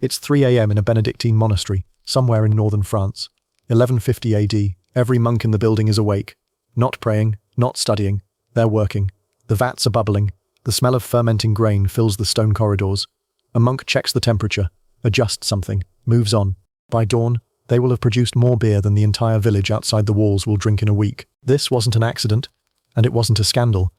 It's 3 a.m. in a Benedictine monastery, somewhere in northern France. 1150 AD, every monk in the building is awake. Not praying, not studying, they're working. The vats are bubbling. The smell of fermenting grain fills the stone corridors. A monk checks the temperature, adjusts something, moves on. By dawn, they will have produced more beer than the entire village outside the walls will drink in a week. This wasn't an accident, and it wasn't a scandal.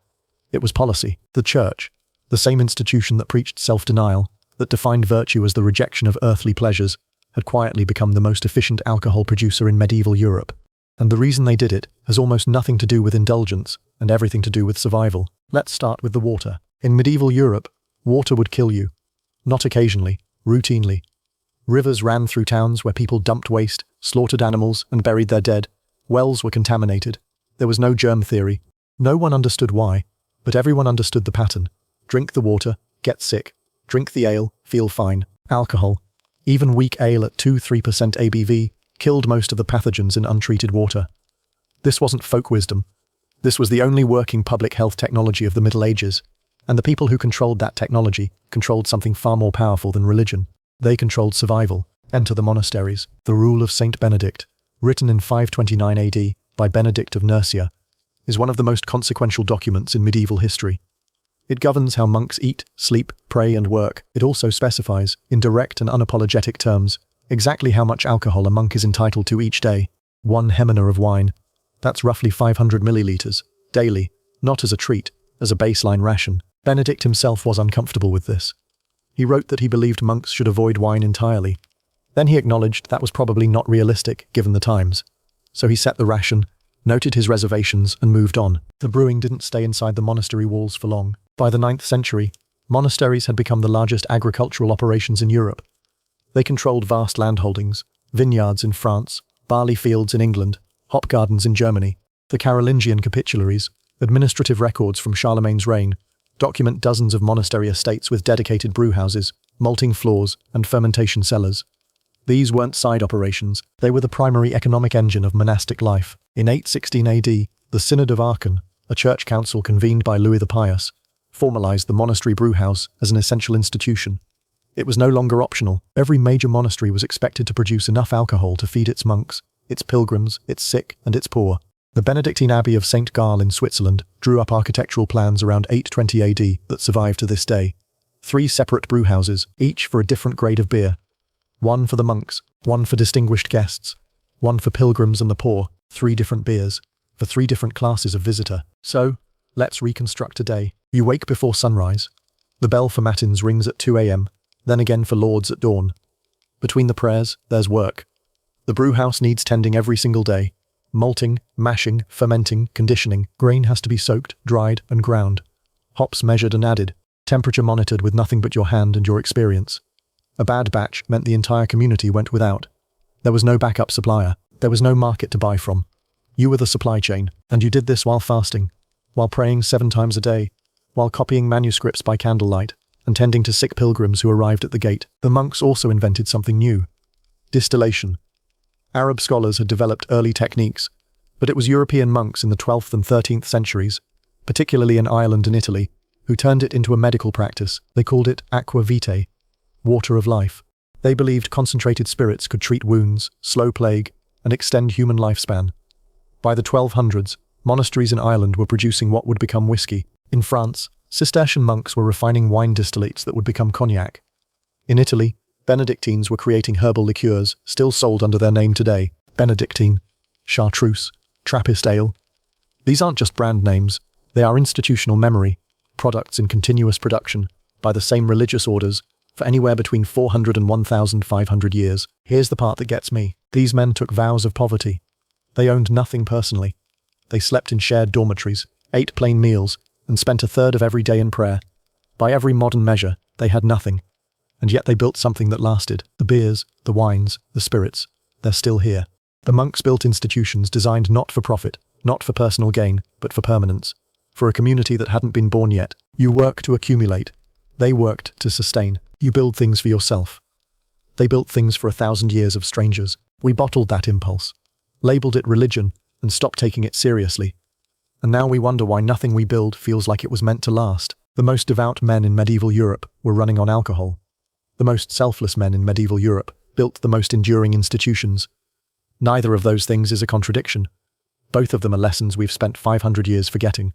It was policy. The church, the same institution that preached self-denial, that defined virtue as the rejection of earthly pleasures, had quietly become the most efficient alcohol producer in medieval Europe. And the reason they did it has almost nothing to do with indulgence and everything to do with survival. Let's start with the water. In medieval Europe, water would kill you. Not occasionally, routinely. Rivers ran through towns where people dumped waste, slaughtered animals, and buried their dead. Wells were contaminated. There was no germ theory. No one understood why, but everyone understood the pattern. Drink the water, get sick. Drink the ale, feel fine. Alcohol, even weak ale at 2–3% ABV, killed most of the pathogens in untreated water. This wasn't folk wisdom. This was the only working public health technology of the Middle Ages, and the people who controlled that technology controlled something far more powerful than religion. They controlled survival. Enter the monasteries. The Rule of Saint Benedict, written in 529 AD by Benedict of Nursia, is one of the most consequential documents in medieval history. It governs how monks eat, sleep, pray, and work. It also specifies, in direct and unapologetic terms, exactly how much alcohol a monk is entitled to each day. 1 hemina of wine. That's roughly 500 milliliters, daily, not as a treat, as a baseline ration. Benedict himself was uncomfortable with this. He wrote that he believed monks should avoid wine entirely. Then he acknowledged that was probably not realistic given the times. So he set the ration, noted his reservations, and moved on. The brewing didn't stay inside the monastery walls for long. By the 9th century, monasteries had become the largest agricultural operations in Europe. They controlled vast landholdings, vineyards in France, barley fields in England, hop gardens in Germany. The Carolingian capitularies, administrative records from Charlemagne's reign, document dozens of monastery estates with dedicated brewhouses, malting floors, and fermentation cellars. These weren't side operations, they were the primary economic engine of monastic life. In 816 AD, the Synod of Aachen, a church council convened by Louis the Pious, formalized the monastery brewhouse as an essential institution. It was no longer optional. Every major monastery was expected to produce enough alcohol to feed its monks, its pilgrims, its sick, and its poor. The Benedictine Abbey of St. Gall in Switzerland drew up architectural plans around 820 AD that survive to this day. 3 separate brewhouses, each for a different grade of beer. One for the monks, one for distinguished guests, one for pilgrims and the poor. 3 different beers, for 3 different classes of visitor. So, let's reconstruct a day. You wake before sunrise. The bell for matins rings at 2 a.m., then again for lauds at dawn. Between the prayers, there's work. The brewhouse needs tending every single day. Malting, mashing, fermenting, conditioning. Grain has to be soaked, dried, and ground. Hops measured and added. Temperature monitored with nothing but your hand and your experience. A bad batch meant the entire community went without. There was no backup supplier. There was no market to buy from. You were the supply chain, and you did this while fasting, while praying 7 times a day, while copying manuscripts by candlelight, and tending to sick pilgrims who arrived at the gate. The monks also invented something new. Distillation. Arab scholars had developed early techniques, but it was European monks in the 12th and 13th centuries, particularly in Ireland and Italy, who turned it into a medical practice. They called it aqua vitae, water of life. They believed concentrated spirits could treat wounds, slow plague, and extend human lifespan. By the 1200s, monasteries in Ireland were producing what would become whiskey. In France, Cistercian monks were refining wine distillates that would become cognac. In Italy, Benedictines were creating herbal liqueurs, still sold under their name today. Benedictine, Chartreuse, Trappist ale. These aren't just brand names, they are institutional memory, products in continuous production, by the same religious orders, for anywhere between 400 and 1,500 years. Here's the part that gets me. These men took vows of poverty. They owned nothing personally. They slept in shared dormitories, ate plain meals, and spent 1/3 of every day in prayer. By every modern measure, they had nothing. And yet they built something that lasted. The beers, the wines, the spirits, they're still here. The monks built institutions designed not for profit, not for personal gain, but for permanence. For a community that hadn't been born yet. You work to accumulate. They worked to sustain. You build things for yourself. They built things for 1,000 years of strangers. We bottled that impulse, labeled it religion, and stopped taking it seriously. And now we wonder why nothing we build feels like it was meant to last. The most devout men in medieval Europe were running on alcohol. The most selfless men in medieval Europe built the most enduring institutions. Neither of those things is a contradiction. Both of them are lessons we've spent 500 years forgetting.